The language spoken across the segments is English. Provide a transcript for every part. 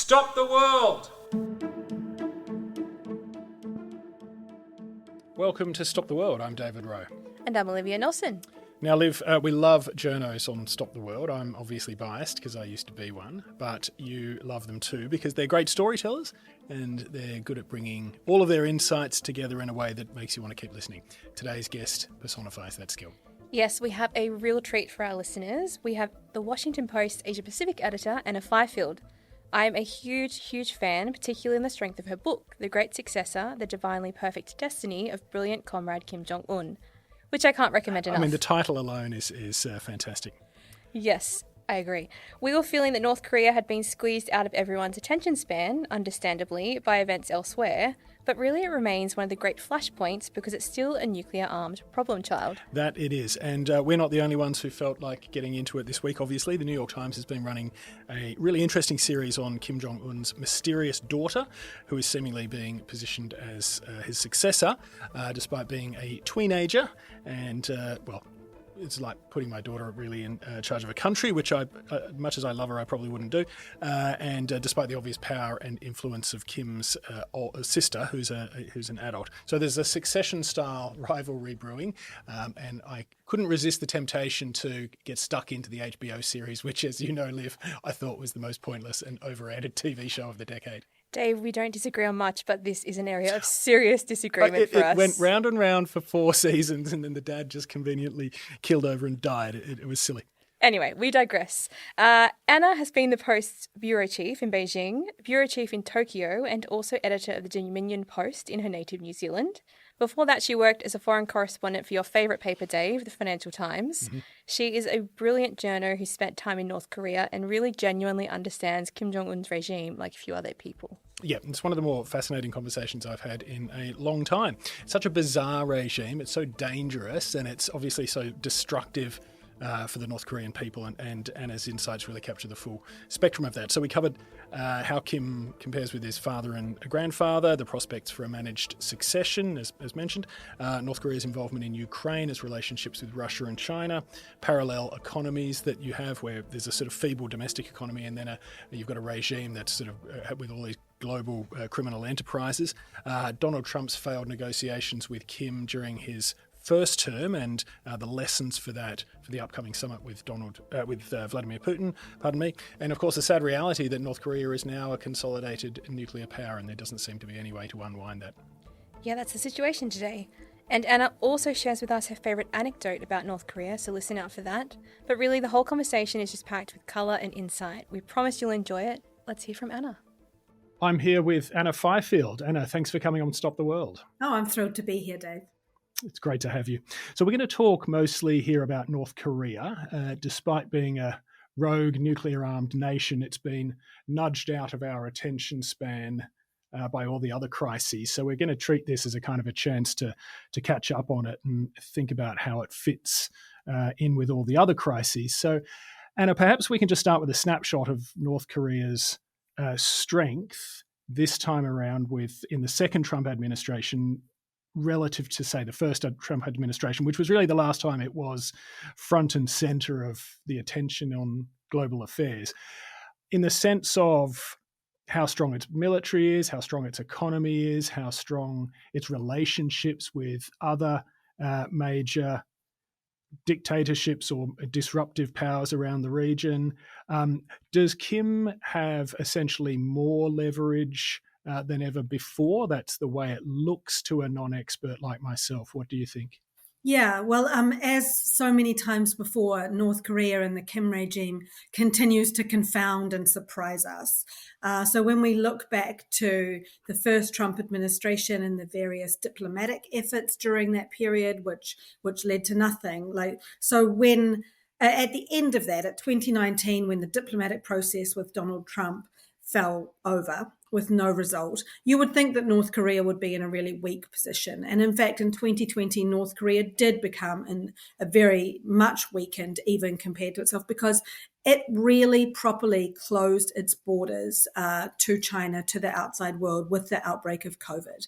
Stop the world! Welcome to Stop the World. I'm David Rowe. And I'm Olivia Nelson. Now, Liv, we love journos on Stop the World. I'm obviously biased because I used to be one, but you love them too because they're great storytellers and they're good at bringing all of their insights together in a way that makes you want to keep listening. Today's guest personifies that skill. Yes, we have a real treat for our listeners. We have the Washington Post Asia Pacific editor, Anna Fifield. I'm a huge fan, particularly in the strength of her book, The Great Successor, The Divinely Perfect Destiny of Brilliant Comrade Kim Jong-un, which I can't recommend enough. I mean, the title alone is fantastic. Yes, I agree. We were feeling that North Korea had been squeezed out of everyone's attention span, understandably, by events elsewhere, but really it remains one of the great flashpoints because it's still a nuclear-armed problem child. That it is, and we're not the only ones who felt like getting into it this week, obviously. The New York Times has been running a really interesting series on Kim Jong-un's mysterious daughter, who is seemingly being positioned as his successor, despite being a tweenager, and, it's like putting my daughter really in charge of a country, which much as I love her, I probably wouldn't do. And despite the obvious power and influence of Kim's sister, who's an adult. So there's a succession-style rivalry brewing, and I couldn't resist the temptation to get stuck into the HBO series, which, as you know, Liv, I thought was the most pointless and over-rated TV show of the decade. Dave, we don't disagree on much, but this is an area of serious disagreement for us. It went round and round for 4 seasons, and then the dad just conveniently killed over and died. It was silly. Anyway, we digress. Anna has been the Post's bureau chief in Beijing, bureau chief in Tokyo, and also editor of the Dominion Post in her native New Zealand. Before that, she worked as a foreign correspondent for your favourite paper, Dave, the Financial Times. Mm-hmm. She is a brilliant journo who spent time in North Korea and really genuinely understands Kim Jong-un's regime like few other people. Yeah, it's one of the more fascinating conversations I've had in a long time. It's such a bizarre regime. It's so dangerous, and it's obviously so destructive for the North Korean people, and Anna's insights really capture the full spectrum of that. So we covered how Kim compares with his father and grandfather, the prospects for a managed succession, as mentioned, North Korea's involvement in Ukraine, its relationships with Russia and China, parallel economies that you have where there's a sort of feeble domestic economy, and then you've got a regime that's sort of with all these global criminal enterprises. Donald Trump's failed negotiations with Kim during his first term, and the lessons for that for the upcoming summit with Vladimir Putin, and of course the sad reality that North Korea is now a consolidated nuclear power, and there doesn't seem to be any way to unwind that. Yeah, that's the situation today. And Anna also shares with us her favourite anecdote about North Korea, so listen out for that. But really, the whole conversation is just packed with colour and insight. We promise you'll enjoy it. Let's hear from Anna. I'm here with Anna Fifield. Anna, thanks for coming on Stop the World. Oh, I'm thrilled to be here, Dave. It's great to have you. So we're going to talk mostly here about North Korea. Despite being a rogue nuclear-armed nation, it's been nudged out of our attention span by all the other crises. So we're going to treat this as a kind of a chance to catch up on it and think about how it fits in with all the other crises. So, Anna, perhaps we can just start with a snapshot of North Korea's strength this time around in the second Trump administration relative to, say, the first Trump administration, which was really the last time it was front and center of the attention on global affairs, in the sense of how strong its military is, how strong its economy is, how strong its relationships with other major dictatorships or disruptive powers around the region. Does Kim have essentially more leverage than ever before? That's the way it looks to a non-expert like myself. What do you think? Yeah, well, as so many times before, North Korea and the Kim regime continues to confound and surprise us. So when we look back to the first Trump administration and the various diplomatic efforts during that period, which led to nothing, when at the end of that, at 2019, when the diplomatic process with Donald Trump fell over, with no result. You would think that North Korea would be in a really weak position. And in fact, in 2020, North Korea did become in a very much weakened, even compared to itself, because it really properly closed its borders to China, to the outside world, with the outbreak of COVID.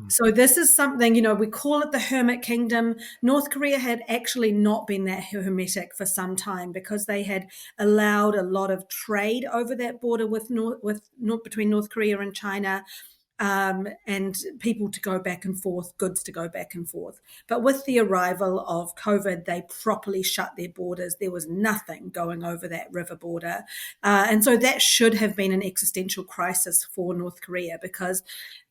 So this is something, we call it the Hermit Kingdom. North Korea had actually not been that hermetic for some time because they had allowed a lot of trade over that border between North Korea and China. And people to go back and forth, goods to go back and forth. But with the arrival of COVID, they properly shut their borders. There was nothing going over that river border. And so that should have been an existential crisis for North Korea because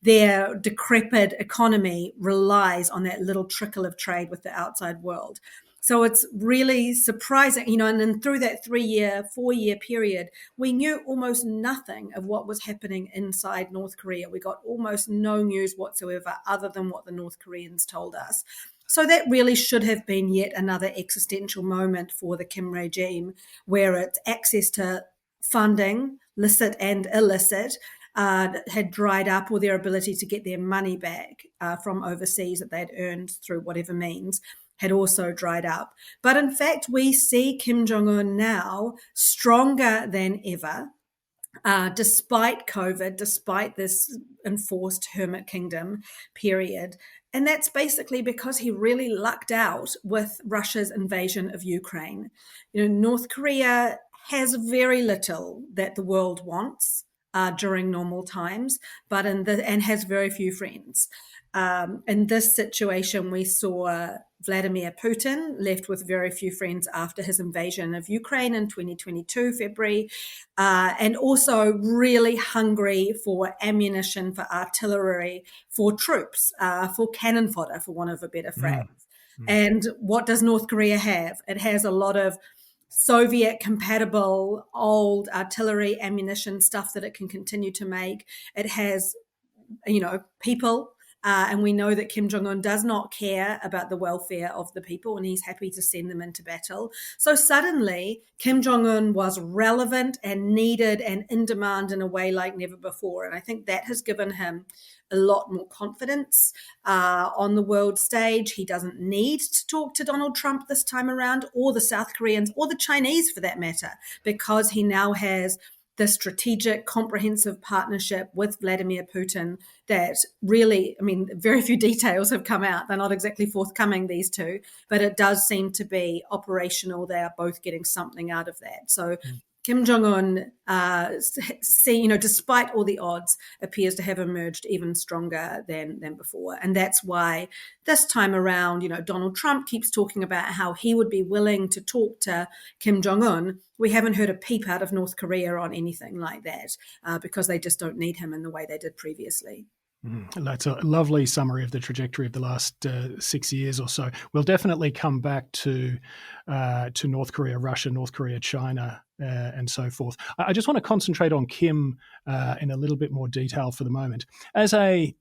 their decrepit economy relies on that little trickle of trade with the outside world. So it's really surprising, and then through that 4-year period, we knew almost nothing of what was happening inside North Korea. We got almost no news whatsoever other than what the North Koreans told us. So that really should have been yet another existential moment for the Kim regime, where its access to funding, licit and illicit, had dried up, or their ability to get their money back from overseas that they'd earned through whatever means had also dried up. But in fact, we see Kim Jong-un now stronger than ever, despite COVID, despite this enforced Hermit Kingdom period. And that's basically because he really lucked out with Russia's invasion of Ukraine. North Korea has very little that the world wants during normal times, and has very few friends. In this situation, we saw Vladimir Putin left with very few friends after his invasion of Ukraine in 2022, February, and also really hungry for ammunition, for artillery, for troops, for cannon fodder, for want of a better phrase. And what does North Korea have? It has a lot of Soviet compatible old artillery, ammunition, stuff that it can continue to make. It has, people. And we know that Kim Jong-un does not care about the welfare of the people, and he's happy to send them into battle. So suddenly, Kim Jong-un was relevant and needed and in demand in a way like never before. And I think that has given him a lot more confidence on the world stage. He doesn't need to talk to Donald Trump this time around, or the South Koreans, or the Chinese for that matter, because he now has the strategic, comprehensive partnership with Vladimir Putin that really, very few details have come out. They're not exactly forthcoming, these two, but it does seem to be operational. They are both getting something out of that. So Kim Jong-un, despite all the odds, appears to have emerged even stronger than before. And that's why this time around, Donald Trump keeps talking about how he would be willing to talk to Kim Jong-un. We haven't heard a peep out of North Korea on anything like that because they just don't need him in the way they did previously. That's a lovely summary of the trajectory of the last 6 years or so. We'll definitely come back to North Korea, Russia, North Korea, China, and so forth. I just want to concentrate on Kim in a little bit more detail for the moment. As a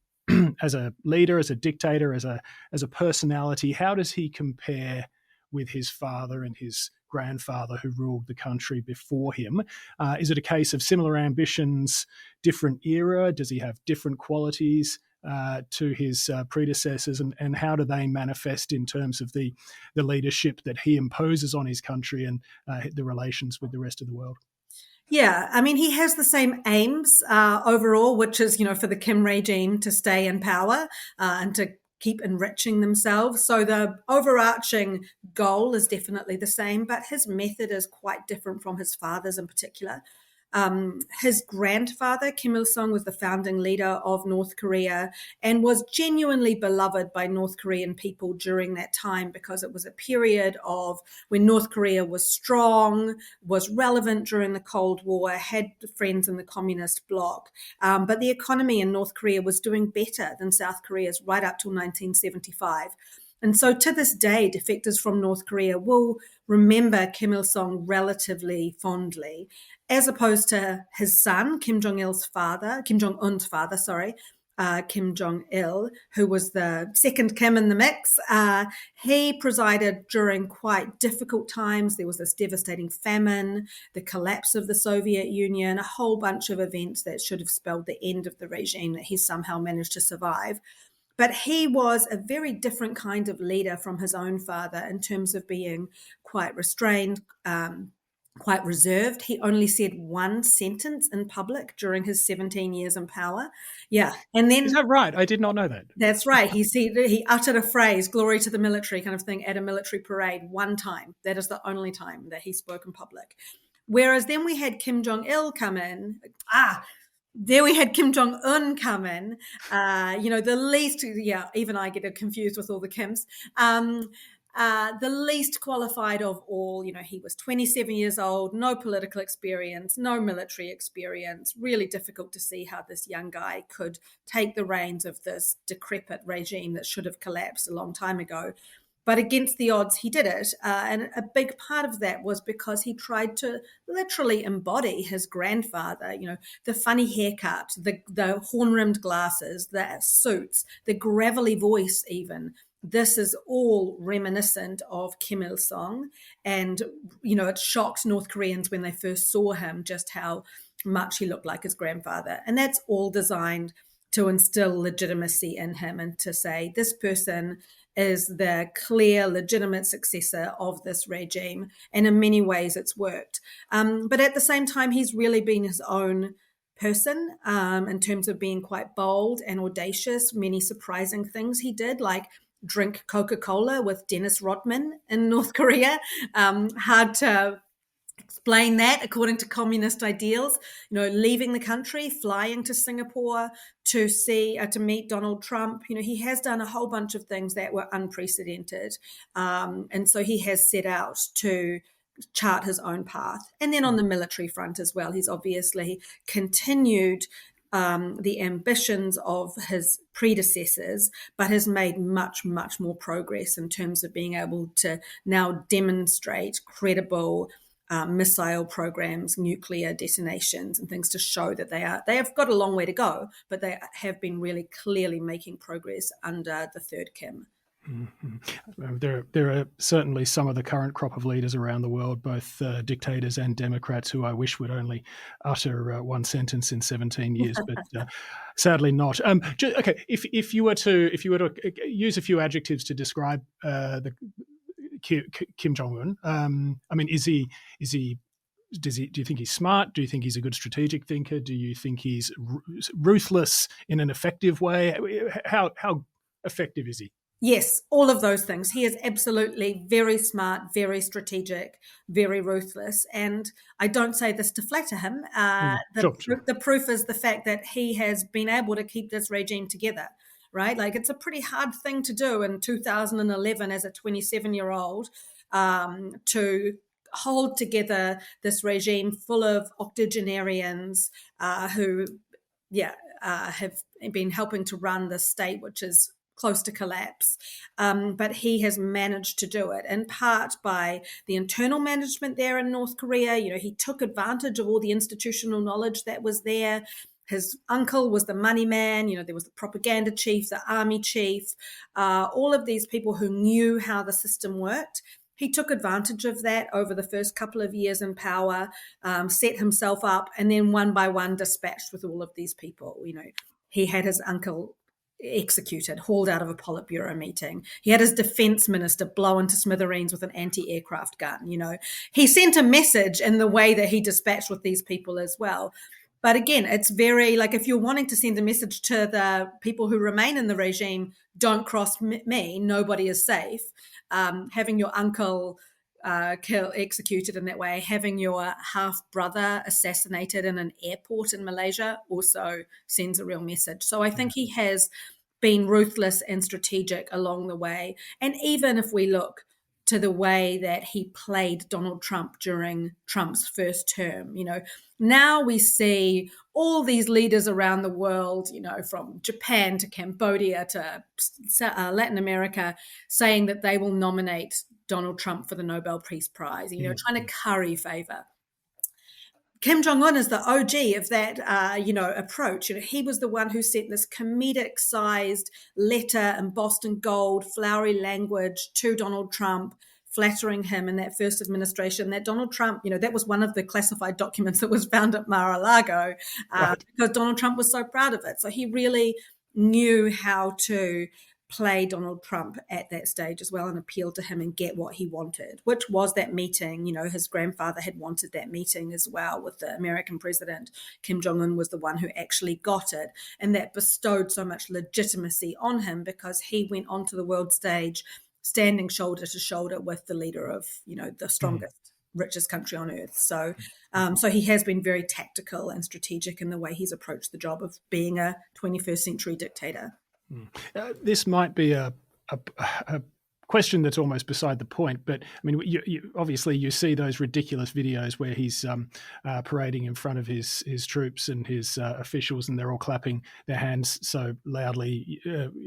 leader, as a dictator, as a personality, how does he compare with his father and his grandfather who ruled the country before him? Is it a case of similar ambitions, different era? Does he have different qualities to his predecessors? And how do they manifest in terms of the leadership that he imposes on his country and the relations with the rest of the world? Yeah, he has the same aims overall, which is, for the Kim regime to stay in power and to keep enriching themselves. So the overarching goal is definitely the same, but his method is quite different from his father's in particular. His grandfather, Kim Il-sung, was the founding leader of North Korea and was genuinely beloved by North Korean people during that time because it was a period of when North Korea was strong, was relevant during the Cold War, had friends in the communist bloc. But the economy in North Korea was doing better than South Korea's right up till 1975. And so to this day, defectors from North Korea will remember Kim Il-sung relatively fondly, as opposed to his son, Kim Jong-un's father, Kim Jong-il, who was the second Kim in the mix. He presided during quite difficult times. There was this devastating famine, the collapse of the Soviet Union, a whole bunch of events that should have spelled the end of the regime that he somehow managed to survive. But he was a very different kind of leader from his own father in terms of being quite restrained, quite reserved. He only said one sentence in public during his 17 years in power. Yeah. And then... Is that right? I did not know that. That's right. He uttered a phrase, glory to the military kind of thing, at a military parade one time. That is the only time that he spoke in public. Whereas then we had Kim Jong-il come in. There we had Kim Jong-un come in, the least, even I get confused with all the Kims, the least qualified of all. He was 27 years old, no political experience, no military experience, really difficult to see how this young guy could take the reins of this decrepit regime that should have collapsed a long time ago. But against the odds, he did it. And a big part of that was because he tried to literally embody his grandfather, the funny haircut, the horn-rimmed glasses, the suits, the gravelly voice even. This is all reminiscent of Kim Il-sung. And, it shocked North Koreans when they first saw him just how much he looked like his grandfather. And that's all designed to instill legitimacy in him and to say this person is the clear, legitimate successor of this regime. And in many ways, it's worked. But at the same time, he's really been his own person in terms of being quite bold and audacious. Many surprising things he did, like drink Coca-Cola with Dennis Rodman in North Korea. Hard to explain that according to communist ideals, leaving the country, flying to Singapore to meet Donald Trump. He has done a whole bunch of things that were unprecedented. And so he has set out to chart his own path. And then on the military front as well, he's obviously continued the ambitions of his predecessors, but has made much, much more progress in terms of being able to now demonstrate credible missile programs, nuclear detonations, and things to show that they have got a long way to go, but they have been really clearly making progress under the third Kim. Mm-hmm. There are certainly some of the current crop of leaders around the world, both dictators and Democrats, who I wish would only utter one sentence in 17 years, but sadly not. Okay, if you were to use a few adjectives to describe the Kim Jong-un, do you think he's smart? Do you think he's a good strategic thinker? Do you think he's ruthless in an effective way? How effective is he? Yes, all of those things. He is absolutely very smart, very strategic, very ruthless. And I don't say this to flatter him. The proof is the fact that he has been able to keep this regime together, right? Like, it's a pretty hard thing to do in 2011 as a 27-year-old to hold together this regime full of octogenarians who have been helping to run the state, which is close to collapse. But he has managed to do it, in part by the internal management there in North Korea. He took advantage of all the institutional knowledge that was there. His uncle was the money man. There was the propaganda chief, the army chief, all of these people who knew how the system worked. He took advantage of that over the first couple of years in power, set himself up, and then one by one dispatched with all of these people. He had his uncle executed, hauled out of a Politburo meeting. He had his defense minister blown to smithereens with an anti-aircraft gun. He sent a message in the way that he dispatched with these people as well. But again, it's very, like, if you're wanting to send a message to the people who remain in the regime, don't cross me, nobody is safe. Having your uncle executed in that way, having your half-brother assassinated in an airport in Malaysia also sends a real message. So I think he has been ruthless and strategic along the way. And even if we look to the way that he played Donald Trump during Trump's first term, now we see all these leaders around the world, from Japan to Cambodia to Latin America, saying that they will nominate Donald Trump for the Nobel Peace Prize, trying to curry favor. Kim Jong-un is the OG of that, approach. He was the one who sent this comedic-sized letter embossed in gold, flowery language to Donald Trump, flattering him in that first administration. That Donald Trump, that was one of the classified documents that was found at Mar-a-Lago, Right. because Donald Trump was so proud of it. So he really knew how to play Donald Trump at that stage as well and appeal to him and get what he wanted, which was that meeting. His grandfather had wanted that meeting as well with the American president. Kim Jong-un was the one who actually got it, and that bestowed so much legitimacy on him because he went onto the world stage standing shoulder to shoulder with the leader of, the strongest, richest country on earth. So he has been very tactical and strategic in the way he's approached the job of being a 21st century dictator. This might be a question that's almost beside the point, but I mean, obviously you see those ridiculous videos where he's parading in front of his troops and his officials, and they're all clapping their hands so loudly,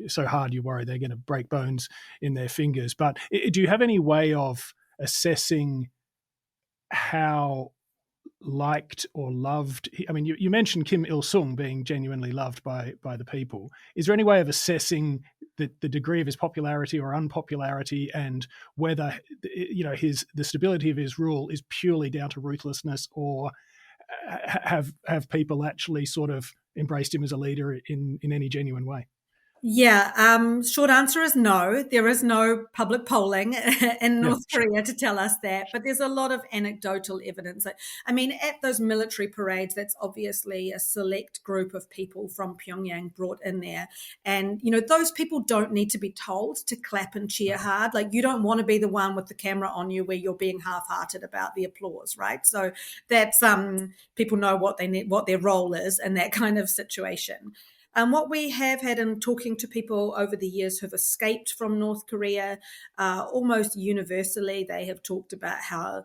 so hard you worry they're going to break bones in their fingers. But do you have any way of assessing how liked or loved? I mean, you mentioned Kim Il-sung being genuinely loved by the people. Is there any way of assessing the degree of his popularity or unpopularity, and whether the stability of his rule is purely down to ruthlessness, or have people actually sort of embraced him as a leader in any genuine way? Yeah, short answer is no. There is no public polling in North Korea to tell us that, but there's a lot of anecdotal evidence. At those military parades, that's obviously a select group of people from Pyongyang brought in there. And, those people don't need to be told to clap and cheer hard. Like, you don't want to be the one with the camera on you where you're being half-hearted about the applause, right? So that's, people know what they need, what their role is in that kind of situation. What we have had in talking to people over the years who've escaped from North Korea, almost universally, they have talked about how,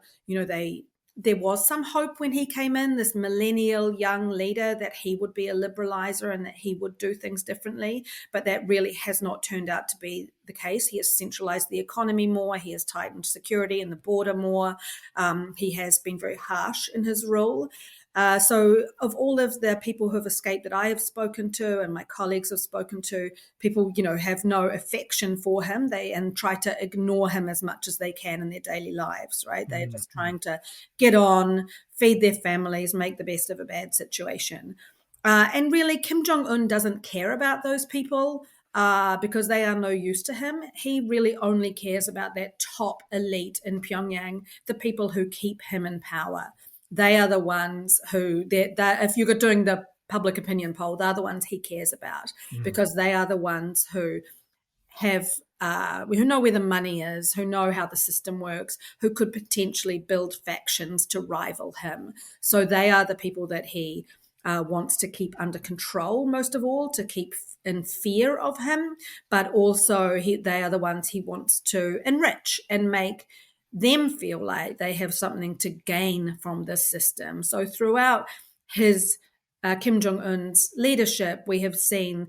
there was some hope when he came in, this millennial young leader, that he would be a liberalizer and that he would do things differently. But that really has not turned out to be the case. He has centralized the economy more. He has tightened security and the border more. He has been very harsh in his rule. So of all of the people who have escaped that I have spoken to and my colleagues have spoken to, people, have no affection for him. And try to ignore him as much as they can in their daily lives, right? They're just trying to get on, feed their families, make the best of a bad situation. And really, Kim Jong-un doesn't care about those people because they are no use to him. He really only cares about that top elite in Pyongyang, the people who keep him in power. They are the ones who, if you're doing the public opinion poll, they're the ones he cares about because they are the ones who who know where the money is, who know how the system works, who could potentially build factions to rival him. So they are the people that he wants to keep under control, most of all, to keep in fear of him. But also they are the ones he wants to enrich and make them feel like they have something to gain from this system. So throughout his Kim Jong-un's leadership, we have seen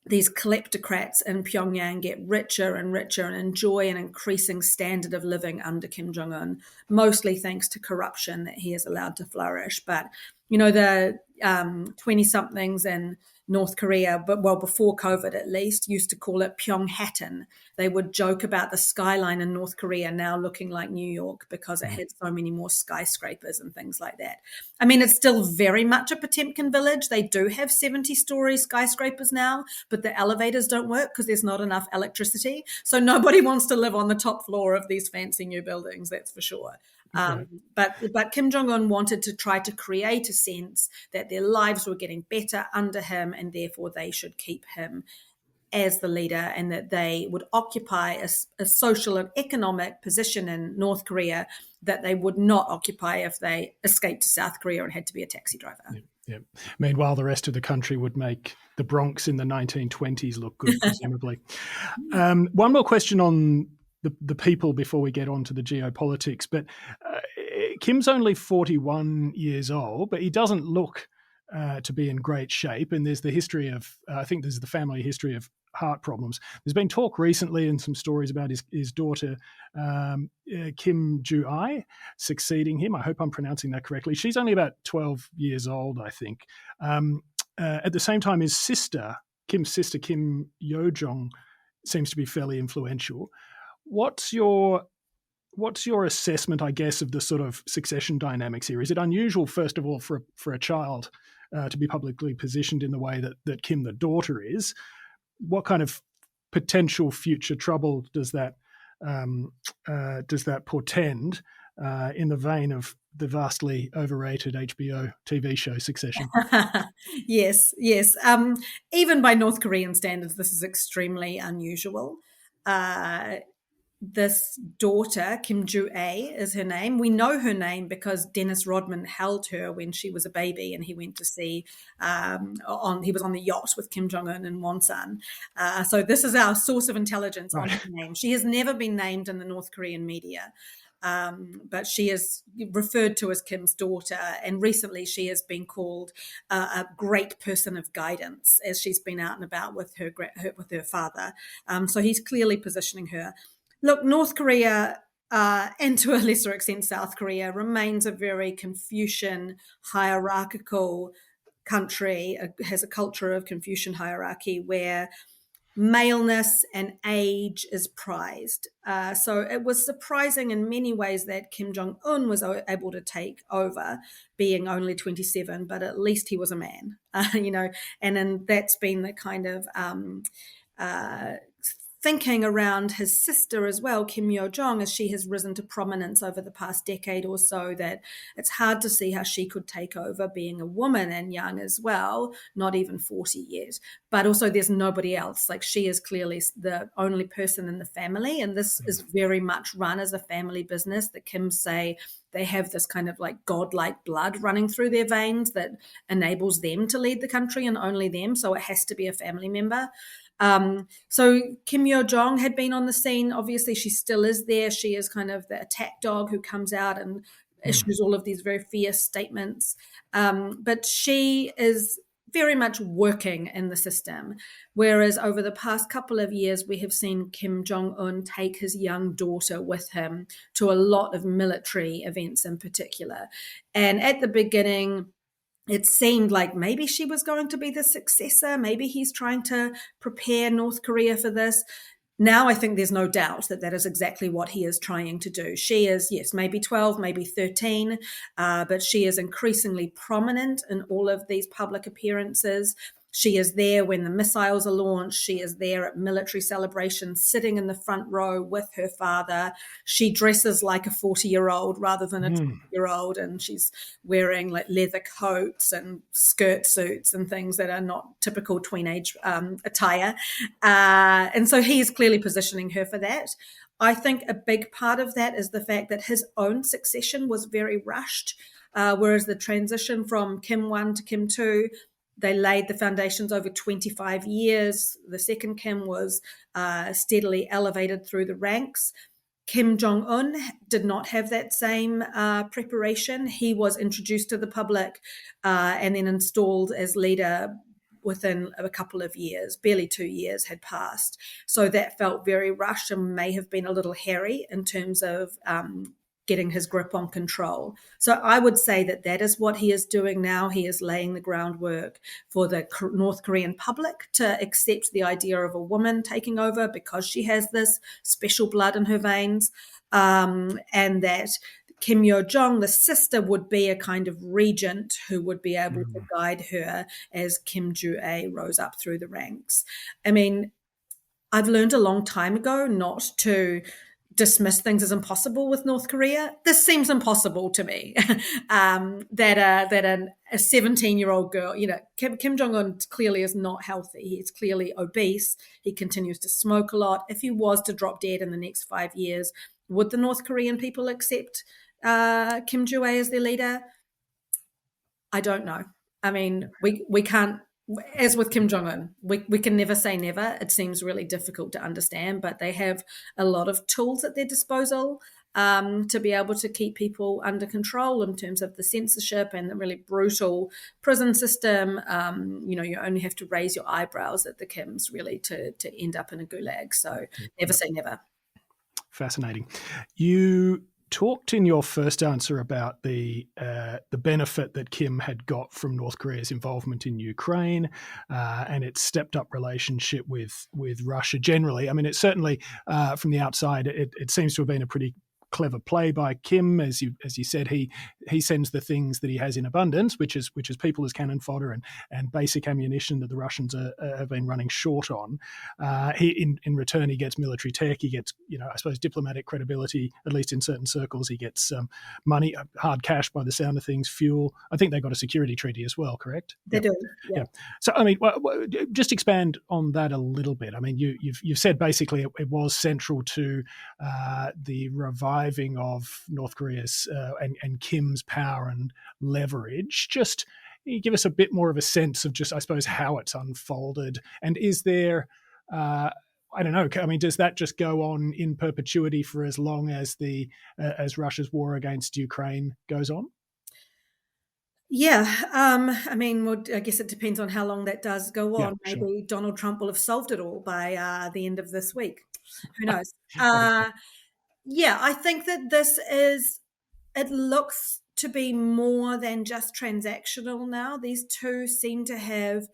these kleptocrats in Pyongyang get richer and richer and enjoy an increasing standard of living under Kim Jong-un, mostly thanks to corruption that he has allowed to flourish. But, the 20-somethings in North Korea, before COVID at least, used to call it Pyonghattan. They would joke about the skyline in North Korea now looking like New York because it had so many more skyscrapers and things like that. It's still very much a Potemkin village. They do have 70-story skyscrapers now, but the elevators don't work because there's not enough electricity. So nobody wants to live on the top floor of these fancy new buildings, that's for sure. But Kim Jong-un wanted to try to create a sense that their lives were getting better under him and therefore they should keep him as the leader, and that they would occupy a social and economic position in North Korea that they would not occupy if they escaped to South Korea and had to be a taxi driver. Yeah. Meanwhile, the rest of the country would make the Bronx in the 1920s look good, presumably. One more question on the people before we get on to the geopolitics. But Kim's only 41 years old, but he doesn't look to be in great shape. And there's the history of, I think there's the family history of heart problems. There's been talk recently and some stories about his daughter, Kim Jong-un, succeeding him. I hope I'm pronouncing that correctly. She's only about 12 years old, I think. At the same time, his sister, Kim's sister, Kim Yo-jong, seems to be fairly influential. What's your assessment, I guess, of the sort of succession dynamics here? Is it unusual, first of all, for a child to be publicly positioned in the way that Kim, the daughter, is? What kind of potential future trouble does that portend in the vein of the vastly overrated HBO TV show Succession? Yes. Even by North Korean standards, this is extremely unusual. This daughter, Kim Joo-a is her name. We know her name because Dennis Rodman held her when she was a baby, and he went to see, he was on the yacht with Kim Jong-un and Wonsan. So this is our source of intelligence on her name. She has never been named in the North Korean media. But she is referred to as Kim's daughter, and recently she has been called a great person of guidance as she's been out and about with her father. So he's clearly positioning her. Look, North Korea, and to a lesser extent South Korea, remains a very Confucian hierarchical country, has a culture of Confucian hierarchy where maleness and age is prized. So it was surprising in many ways that Kim Jong-un was able to take over, being only 27, but at least he was a man, and then that's been the kind of thinking around his sister as well, Kim Yo-jong, as she has risen to prominence over the past decade or so, that it's hard to see how she could take over being a woman and young as well, not even 40 yet. But also there's nobody else. Like, she is clearly the only person in the family, and this is very much run as a family business. The Kims say they have this kind of like godlike blood running through their veins that enables them to lead the country and only them. So it has to be a family member. So Kim Yo-jong had been on the scene. Obviously, she still is there. She is kind of the attack dog who comes out and issues all of these very fierce statements. But she is very much working in the system. Whereas over the past couple of years, we have seen Kim Jong-un take his young daughter with him to a lot of military events in particular. And at the beginning, it seemed like maybe she was going to be the successor. Maybe he's trying to prepare North Korea for this. Now I think there's no doubt that that is exactly what he is trying to do. She is, yes, maybe 12, maybe 13, but she is increasingly prominent in all of these public appearances. She is there when the missiles are launched. She is there at military celebrations, sitting in the front row with her father. She dresses like a 40-year-old rather than a 20-year-old, and she's wearing like leather coats and skirt suits and things that are not typical tweenage attire. And so he is clearly positioning her for that. I think a big part of that is the fact that his own succession was very rushed, whereas the transition from Kim 1 to Kim 2, they laid the foundations over 25 years. The second Kim was steadily elevated through the ranks. Kim Jong-un did not have that same preparation. He was introduced to the public and then installed as leader within a couple of years. Barely 2 years had passed. So that felt very rushed and may have been a little hairy in terms of getting his grip on control. So I would say that that is what he is doing now. He is laying the groundwork for the North Korean public to accept the idea of a woman taking over because she has this special blood in her veins, and that Kim Yo-jong, the sister, would be a kind of regent who would be able to guide her as Kim Joo-a rose up through the ranks. I mean, I've learned a long time ago not to dismiss things as impossible with North Korea. This seems impossible to me. that a 17-year-old girl, Kim Jong-un clearly is not healthy. He's clearly obese. He continues to smoke a lot. If he was to drop dead in the next 5 years, would the North Korean people accept Kim Joo-a as their leader? I don't know. I mean, we can't, as with Kim Jong-un, we can never say never. It seems really difficult to understand, but they have a lot of tools at their disposal. to be able to keep people under control in terms of the censorship and the really brutal prison system. You only have to raise your eyebrows at the Kims really to end up in a gulag. So never say never. Fascinating. You talked in your first answer about the benefit that Kim had got from North Korea's involvement in Ukraine and its stepped up relationship with Russia generally. I mean, it's certainly from the outside, it seems to have been a pretty clever play by Kim. As you said, he sends the things that he has in abundance, which is people as cannon fodder and basic ammunition that the Russians have been running short on. In return, he gets military tech. He gets, I suppose, diplomatic credibility, at least in certain circles. He gets money, hard cash by the sound of things, fuel. I think they got a security treaty as well, correct? They do. Yeah. So, I mean, just expand on that a little bit. I mean, you've said basically it was central to the revival of North Korea's and Kim's power and leverage. Just give us a bit more of a sense of just, I suppose, how it's unfolded. And is there, I don't know, I mean, does that just go on in perpetuity for as long as as Russia's war against Ukraine goes on? Yeah, I mean, I guess it depends on how long that does go on. Yeah, Maybe sure. Donald Trump will have solved it all by the end of this week. Who knows? Yeah, I think that it looks to be more than just transactional now. These two seem to have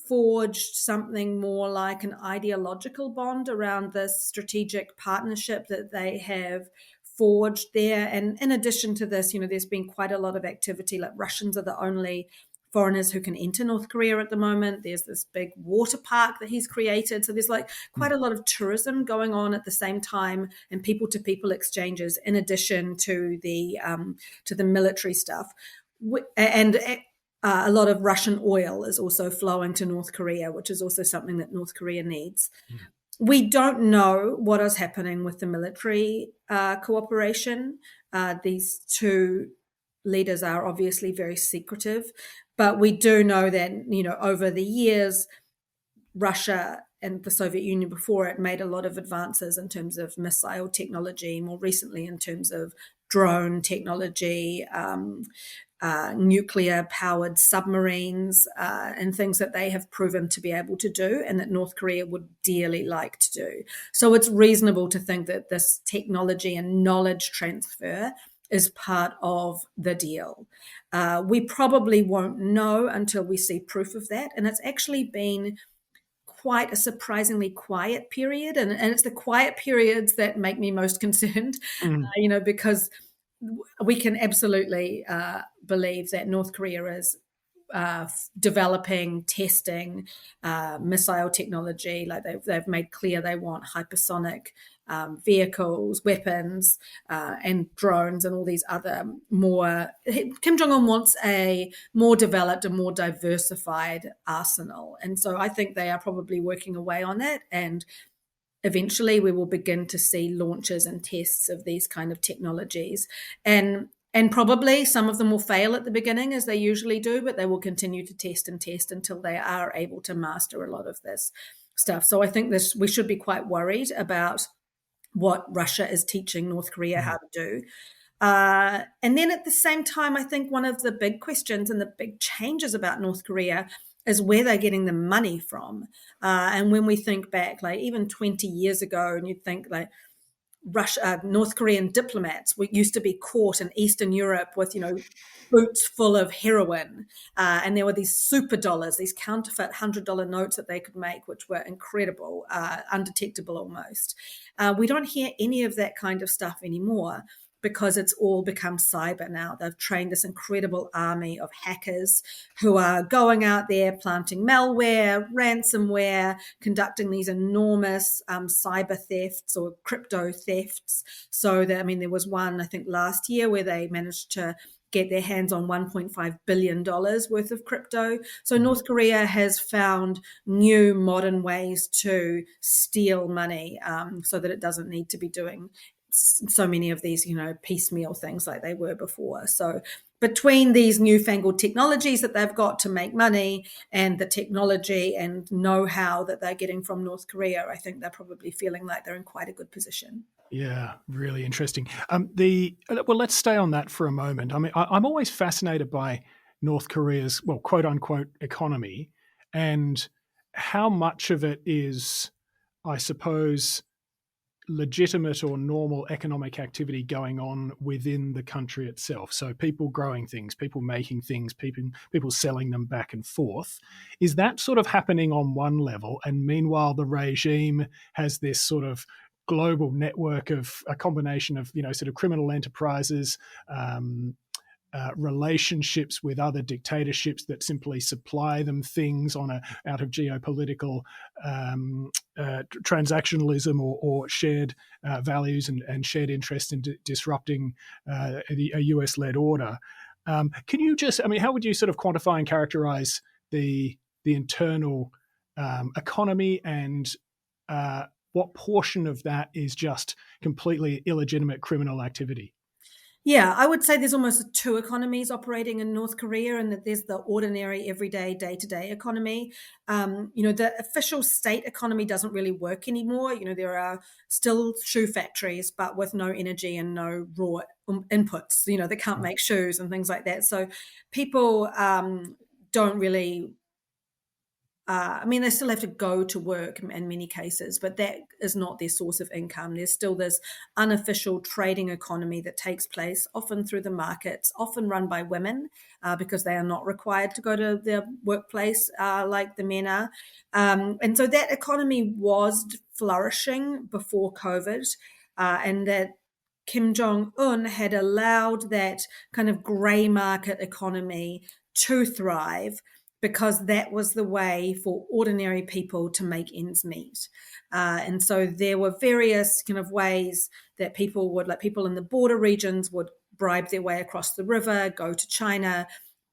forged something more like an ideological bond around this strategic partnership that they have forged there. And in addition to this, there's been quite a lot of activity. Like Russians are the only foreigners who can enter North Korea at the moment. There's this big water park that he's created. So there's like quite a lot of tourism going on at the same time and people-to-people exchanges in addition to the military stuff. And a lot of Russian oil is also flowing to North Korea, which is also something that North Korea needs. We don't know what is happening with the military cooperation. These two leaders are obviously very secretive, but we do know that, over the years, Russia and the Soviet Union before it made a lot of advances in terms of missile technology, more recently in terms of drone technology, nuclear-powered submarines, and things that they have proven to be able to do and that North Korea would dearly like to do. So it's reasonable to think that this technology and knowledge transfer is part of the deal. We probably won't know until we see proof of that. And it's actually been quite a surprisingly quiet period. And it's the quiet periods that make me most concerned, because we can absolutely believe that North Korea is developing, testing missile technology. Like they've made clear they want hypersonic vehicles, weapons, and drones, and all these other more. Kim Jong-un wants a more developed and more diversified arsenal, and so I think they are probably working away on that. And eventually, we will begin to see launches and tests of these kind of technologies, and probably some of them will fail at the beginning, as they usually do, but they will continue to test and test until they are able to master a lot of this stuff. So I think we should be quite worried about what Russia is teaching North Korea how to do. And then at the same time, I think one of the big questions and the big changes about North Korea is where they're getting the money from. And when we think back, like even 20 years ago, and you'd think like North Korean diplomats used to be caught in Eastern Europe with, boots full of heroin. And there were these super dollars, these counterfeit $100 notes that they could make, which were incredible, undetectable almost. We don't hear any of that kind of stuff anymore because it's all become cyber now. They've trained this incredible army of hackers who are going out there planting malware, ransomware, conducting these enormous cyber thefts or crypto thefts. So there was one, I think, last year where they managed to get their hands on $1.5 billion worth of crypto. So North Korea has found new modern ways to steal money so that it doesn't need to be doing so many of these, piecemeal things like they were before. So between these newfangled technologies that they've got to make money and the technology and know-how that they're getting from North Korea, I think they're probably feeling like they're in quite a good position. Yeah, really interesting. Well, let's stay on that for a moment. I mean, I'm always fascinated by North Korea's, well, quote unquote economy, and how much of it is, I suppose, legitimate or normal economic activity going on within the country itself. So people growing things, people making things, people selling them back and forth. Is that sort of happening on one level? And meanwhile, the regime has this sort of global network of a combination of, sort of criminal enterprises, relationships with other dictatorships that simply supply them things out of geopolitical transactionalism or shared values and shared interest in disrupting a US-led order. Can you just, I mean, how would you sort of quantify and characterize the internal economy, and what portion of that is just completely illegitimate criminal activity? Yeah, I would say there's almost two economies operating in North Korea, and that there's the ordinary, everyday, day-to-day economy. The official state economy doesn't really work anymore. There are still shoe factories, but with no energy and no raw inputs. They can't make shoes and things like that. So people don't really they still have to go to work in many cases, but that is not their source of income. There's still this unofficial trading economy that takes place, often through the markets, often run by women, because they are not required to go to their workplace like the men are. And so that economy was flourishing before COVID, and that Kim Jong-un had allowed that kind of grey market economy to thrive, because that was the way for ordinary people to make ends meet. And so there were various kind of ways that people would, like people in the border regions, would bribe their way across the river, go to China,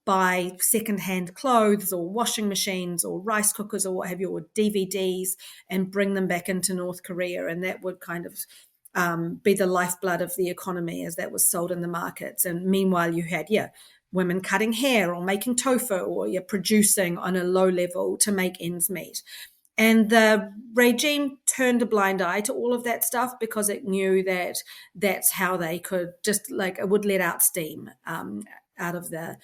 buy secondhand clothes or washing machines or rice cookers or what have you, or DVDs, and bring them back into North Korea. And that would kind of be the lifeblood of the economy as that was sold in the markets. And meanwhile, you had, women cutting hair or making tofu, or you're producing on a low level to make ends meet. And the regime turned a blind eye to all of that stuff, because it knew that that's how they could just, like, it would let out steam out of the,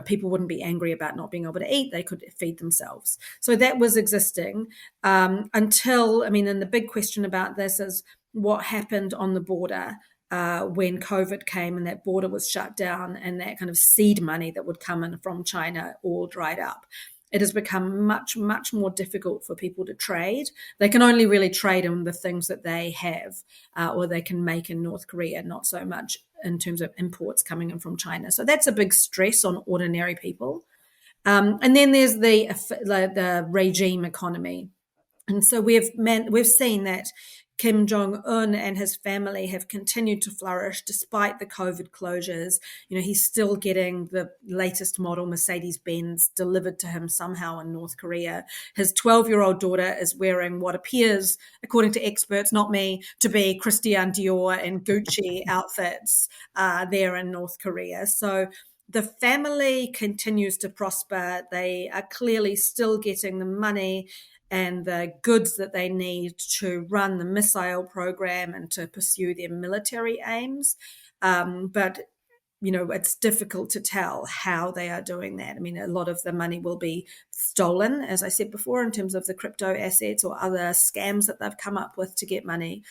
people wouldn't be angry about not being able to eat. They could feed themselves. So that was existing until, and the big question about this is what happened on the border when COVID came and that border was shut down, and that kind of seed money that would come in from China all dried up. It has become much, much more difficult for people to trade. They can only really trade in the things that they have or they can make in North Korea, not so much in terms of imports coming in from China. So that's a big stress on ordinary people. And then there's the regime economy. And so we've seen that Kim Jong-un and his family have continued to flourish despite the COVID closures. He's still getting the latest model Mercedes-Benz delivered to him somehow in North Korea. His 12-year-old daughter is wearing what appears, according to experts, not me, to be Christian Dior and Gucci outfits there in North Korea. So the family continues to prosper. They are clearly still getting the money and the goods that they need to run the missile program and to pursue their military aims. But it's difficult to tell how they are doing that. A lot of the money will be stolen, as I said before, in terms of the crypto assets or other scams that they've come up with to get money.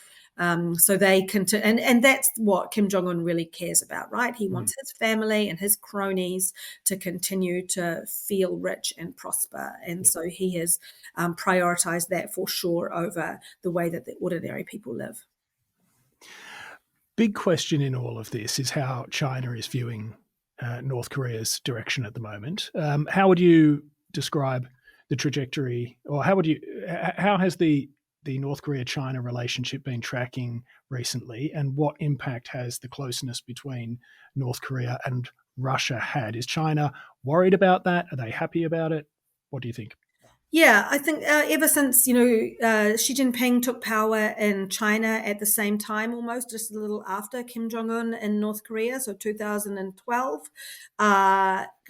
So they continue, and that's what Kim Jong-un really cares about, right? He wants his family and his cronies to continue to feel rich and prosper. And so he has prioritized that for sure over the way that the ordinary people live. Big question in all of this is how China is viewing North Korea's direction at the moment. How would you describe the trajectory, or how has the North Korea-China relationship been tracking recently, and what impact has the closeness between North Korea and Russia had? Is China worried about that? Are they happy about it? What do you think? Yeah, I think ever since, Xi Jinping took power in China at the same time, almost just a little after Kim Jong-un in North Korea, so 2012,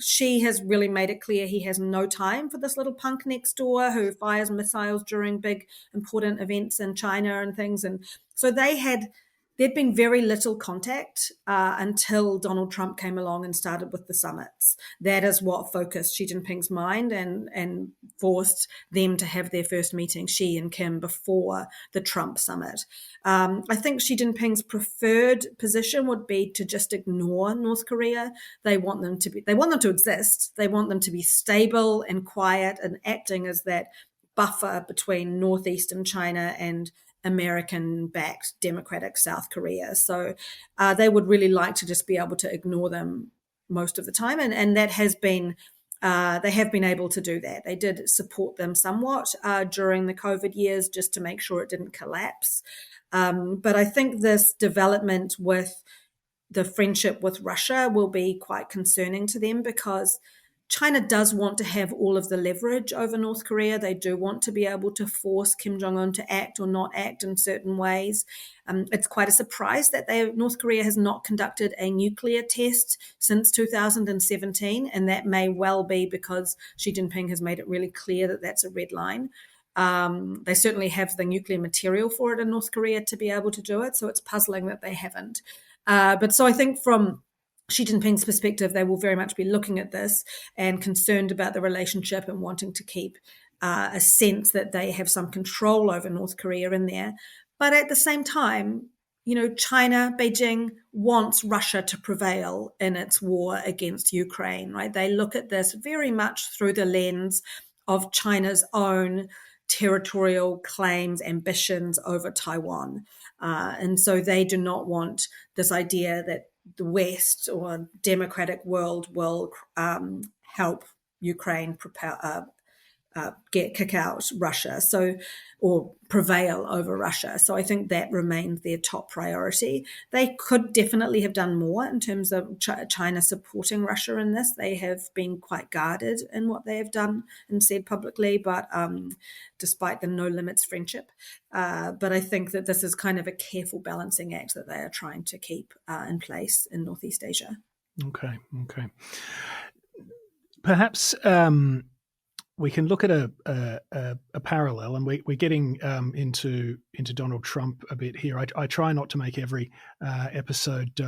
Xi has really made it clear he has no time for this little punk next door who fires missiles during big important events in China and things. And so they had there'd been very little contact until Donald Trump came along and started with the summits. That is what focused Xi Jinping's mind and forced them to have their first meeting, Xi and Kim, before the Trump summit. I think Xi Jinping's preferred position would be to just ignore North Korea. They want them to exist. They want them to be stable and quiet and acting as that buffer between northeastern China and American-backed democratic South Korea. So they would really like to just be able to ignore them most of the time. And that has been, they have been able to do that. They did support them somewhat during the COVID years just to make sure it didn't collapse. But I think this development with the friendship with Russia will be quite concerning to them, because China does want to have all of the leverage over North Korea. They do want to be able to force Kim Jong-un to act or not act in certain ways. It's quite a surprise that North Korea has not conducted a nuclear test since 2017, and that may well be because Xi Jinping has made it really clear that that's a red line. They certainly have the nuclear material for it in North Korea to be able to do it, so it's puzzling that they haven't. But so I think from Xi Jinping's perspective, they will very much be looking at this and concerned about the relationship and wanting to keep a sense that they have some control over North Korea in there. But at the same time, China, Beijing wants Russia to prevail in its war against Ukraine, right? They look at this very much through the lens of China's own territorial claims, ambitions over Taiwan. And so they do not want this idea that the West or democratic world will help Ukraine kick out Russia, or prevail over Russia. So I think that remains their top priority. They could definitely have done more in terms of China supporting Russia in this. They have been quite guarded in what they have done and said publicly, but despite the no limits friendship. But I think that this is kind of a careful balancing act that they are trying to keep in place in Northeast Asia. Okay. Perhaps we can look at a parallel, and we're getting into Donald Trump a bit here. I try not to make every episode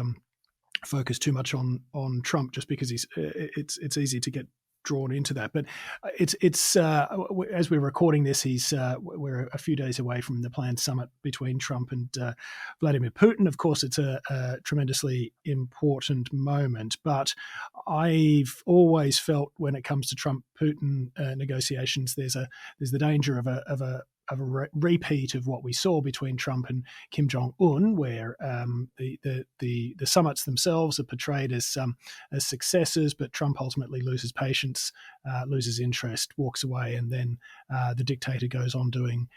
focus too much on Trump, just because it's easy to get drawn into that. But it's as we're recording this, we're a few days away from the planned summit between Trump and Vladimir Putin. Of course, it's a tremendously important moment, but I've always felt when it comes to Trump-Putin negotiations, there's the danger of a repeat of what we saw between Trump and Kim Jong-un, where the summits themselves are portrayed as successes, but Trump ultimately loses patience, loses interest, walks away, and then the dictator goes on doing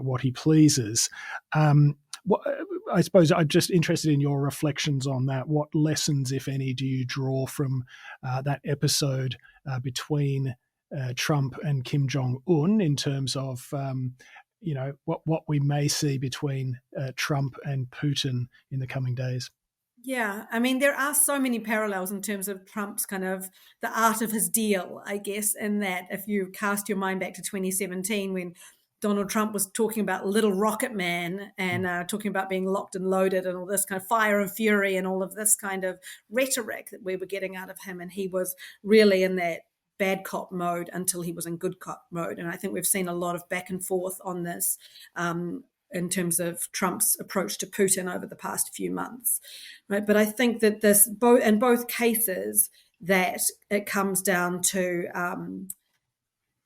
what he pleases. I suppose I'm just interested in your reflections on that. What lessons, if any, do you draw from that episode between Trump and Kim Jong-un in terms of what we may see between Trump and Putin in the coming days? Yeah, I mean, there are so many parallels in terms of Trump's kind of the art of his deal, I guess, in that if you cast your mind back to 2017 when Donald Trump was talking about Little Rocket Man and talking about being locked and loaded and all this kind of fire and fury and all of this kind of rhetoric that we were getting out of him. And he was really in that bad cop mode until he was in good cop mode. And I think we've seen a lot of back and forth on this in terms of Trump's approach to Putin over the past few months. Right? But I think that in both cases, that it comes down to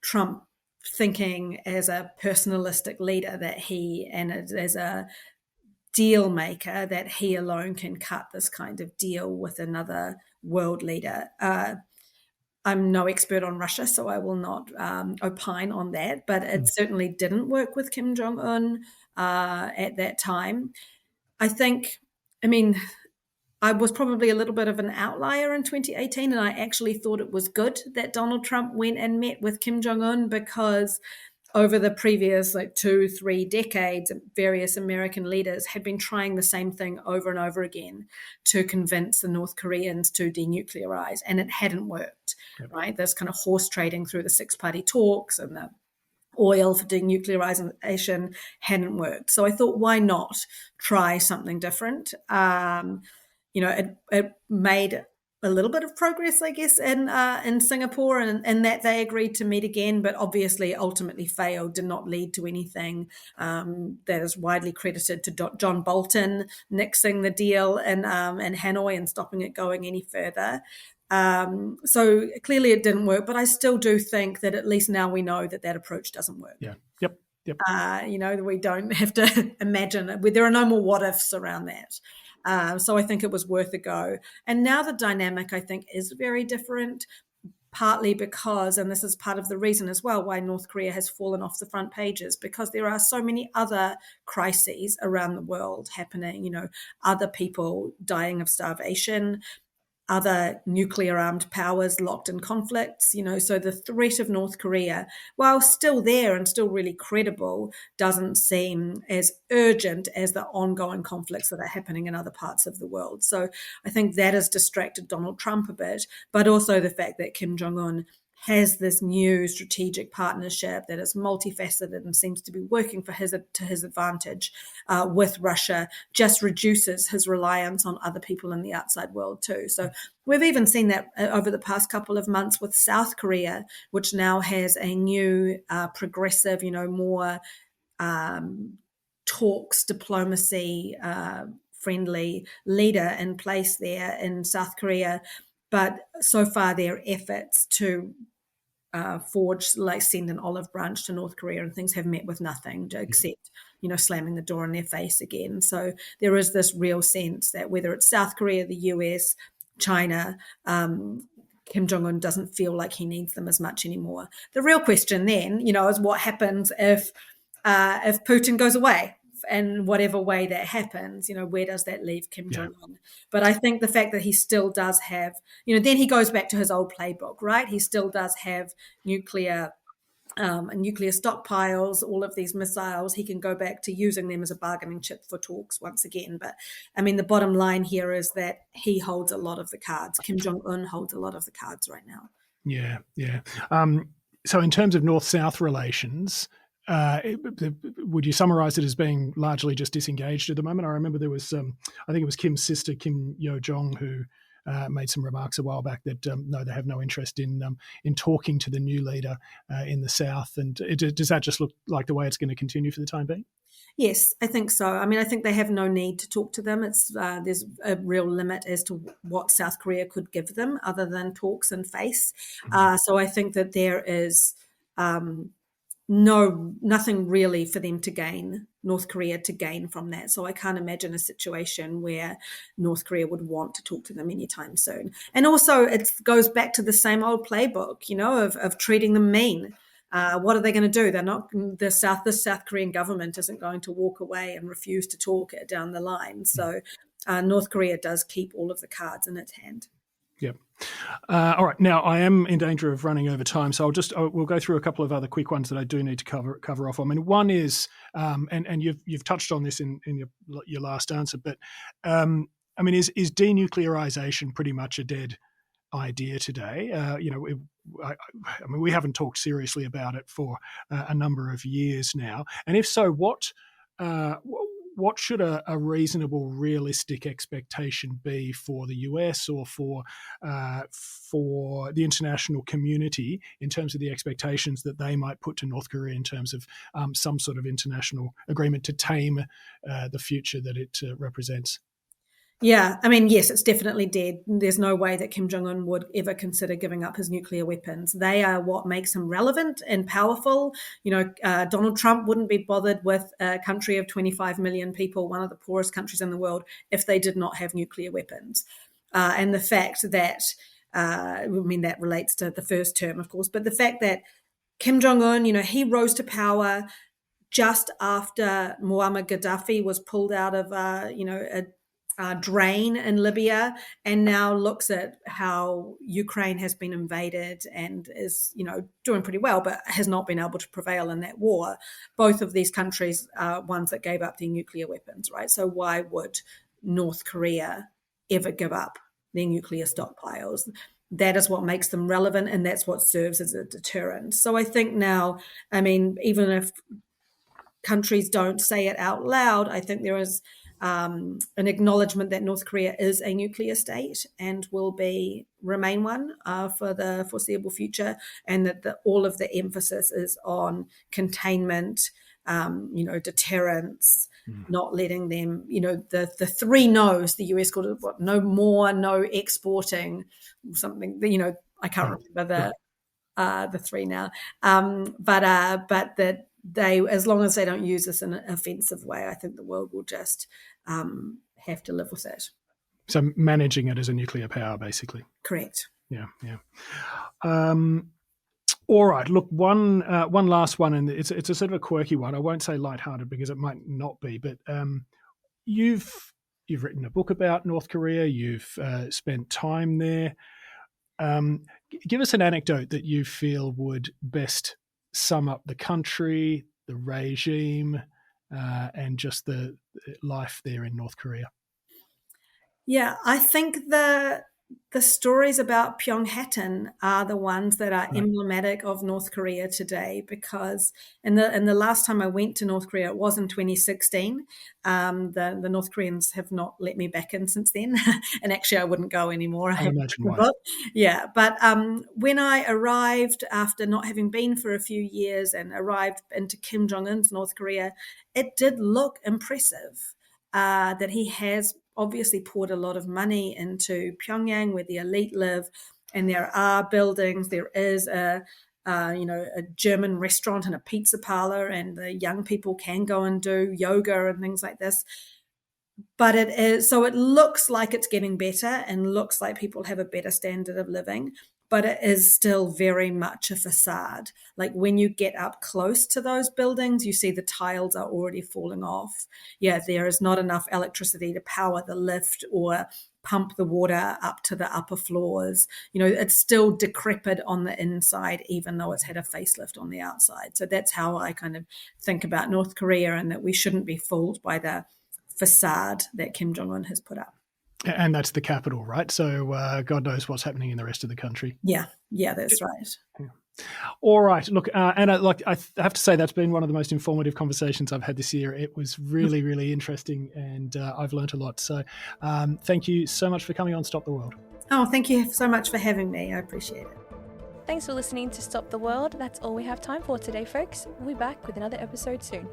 Trump thinking as a personalistic leader and as a deal maker, that he alone can cut this kind of deal with another world leader. I'm no expert on Russia, so I will not opine on that, but it certainly didn't work with Kim Jong-un at that time. I was probably a little bit of an outlier in 2018, and I actually thought it was good that Donald Trump went and met with Kim Jong-un, because over the previous 2-3 decades, various American leaders had been trying the same thing over and over again to convince the North Koreans to denuclearize, and it hadn't worked, right? There's kind of horse trading through the six-party talks and the oil for denuclearization hadn't worked. So I thought, why not try something different? It made a little bit of progress, I guess, in Singapore, and that they agreed to meet again, but obviously ultimately failed, did not lead to anything. That is widely credited to John Bolton nixing the deal in Hanoi and stopping it going any further. So clearly it didn't work, but I still do think that at least now we know that approach doesn't work. Yeah. Yep. We don't have to imagine, there are no more what ifs around that. So I think it was worth a go. And now the dynamic, I think, is very different, partly because, and this is part of the reason as well, why North Korea has fallen off the front pages, because there are so many other crises around the world happening, other people dying of starvation, other nuclear-armed powers locked in conflicts, so the threat of North Korea, while still there and still really credible, doesn't seem as urgent as the ongoing conflicts that are happening in other parts of the world. So I think that has distracted Donald Trump a bit, but also the fact that Kim Jong-un has this new strategic partnership that is multifaceted and seems to be working to his advantage with Russia, just reduces his reliance on other people in the outside world too. So we've even seen that over the past couple of months with South Korea, which now has a new progressive, more talks, diplomacy, friendly leader in place there in South Korea. But so far, their efforts to send an olive branch to North Korea and things have met with nothing except, slamming the door in their face again. So there is this real sense that whether it's South Korea, the US, China, Kim Jong-un doesn't feel like he needs them as much anymore. The real question then, is what happens if Putin goes away? And whatever way that happens, where does that leave Kim Jong-un? But I think the fact that he still does have, then he goes back to his old playbook, right? He still does have nuclear stockpiles, all of these missiles. He can go back to using them as a bargaining chip for talks once again. But I mean, the bottom line here is that he holds a lot of the cards. Kim Jong-un holds a lot of the cards right now. Yeah. So in terms of North-South relations, would you summarize it as being largely just disengaged at the moment? I remember there was, I think it was Kim's sister, Kim Yo-jong, who made some remarks a while back that no, they have no interest in talking to the new leader in the South. And does that just look like the way it's going to continue for the time being? Yes, I think so. I mean, I think they have no need to talk to them. It's there's a real limit as to what South Korea could give them other than talks and face. So I think that there is nothing really for them to gain, North Korea to gain from that. So I can't imagine a situation where North Korea would want to talk to them anytime soon. And also it goes back to the same old playbook, of treating them mean. What are they going to do? They're not, the South Korean government isn't going to walk away and refuse to talk down the line. So North Korea does keep all of the cards in its hand. Yep. All right. Now, I am in danger of running over time, so we'll go through a couple of other quick ones that I do need to cover off. I mean, one is, and you've touched on this in your last answer, but I mean, is denuclearization pretty much a dead idea today? I mean, we haven't talked seriously about it for a number of years now, and if so, what should a reasonable, realistic expectation be for the US or for the international community in terms of the expectations that they might put to North Korea in terms of some sort of international agreement to tame the future that it represents? Yeah, I mean, yes, it's definitely dead. There's no way that Kim Jong-un would ever consider giving up his nuclear weapons. They are what makes him relevant and powerful. Donald Trump wouldn't be bothered with a country of 25 million people, one of the poorest countries in the world, if they did not have nuclear weapons. And the fact that, that relates to the first term, of course, but the fact that Kim Jong-un, he rose to power just after Muammar Gaddafi was pulled out of, a drain in Libya, and now looks at how Ukraine has been invaded and is, doing pretty well, but has not been able to prevail in that war. Both of these countries are ones that gave up their nuclear weapons, right? So why would North Korea ever give up their nuclear stockpiles? that is what makes them relevant, and that's what serves as a deterrent. So I think now, I mean, even if countries don't say it out loud, I think there is an acknowledgement that North Korea is a nuclear state and will remain one for the foreseeable future, and that all of the emphasis is on containment, deterrence, not letting them, the three no's the US called it, what, no more, no exporting, something, I can't remember the three now, but that they, as long as they don't use this in an offensive way, I think the world will just have to live with it. So managing it as a nuclear power, basically. Correct. Yeah. All right. Look, one last one, and it's a sort of a quirky one. I won't say lighthearted because it might not be, but you've written a book about North Korea. You've spent time there. Give us an anecdote that you feel would best sum up the country, the regime, and just the life there in North Korea. Yeah, I think the stories about Pyongyang are the ones that are emblematic of North Korea today, because in the last time I went to North Korea, it was in 2016. The North Koreans have not let me back in since then, and actually I wouldn't go anymore. I imagine why. Yeah, but when I arrived after not having been for a few years and arrived into Kim Jong-un's North Korea, it did look impressive. That he has obviously poured a lot of money into Pyongyang, where the elite live, and there are buildings. There is a German restaurant and a pizza parlor, and the young people can go and do yoga and things like this. But it looks like it's getting better and looks like people have a better standard of living, but it is still very much a facade. Like when you get up close to those buildings, you see the tiles are already falling off. Yeah, there is not enough electricity to power the lift or pump the water up to the upper floors. It's still decrepit on the inside, even though it's had a facelift on the outside. So that's how I kind of think about North Korea, and that we shouldn't be fooled by the facade that Kim Jong-un has put up. And that's the capital, right? So God knows what's happening in the rest of the country. Yeah, that's right. Yeah. All right. Look, Anna, I have to say that's been one of the most informative conversations I've had this year. It was really, really interesting, and I've learnt a lot. So thank you so much for coming on Stop the World. Oh, thank you so much for having me. I appreciate it. Thanks for listening to Stop the World. That's all we have time for today, folks. We'll be back with another episode soon.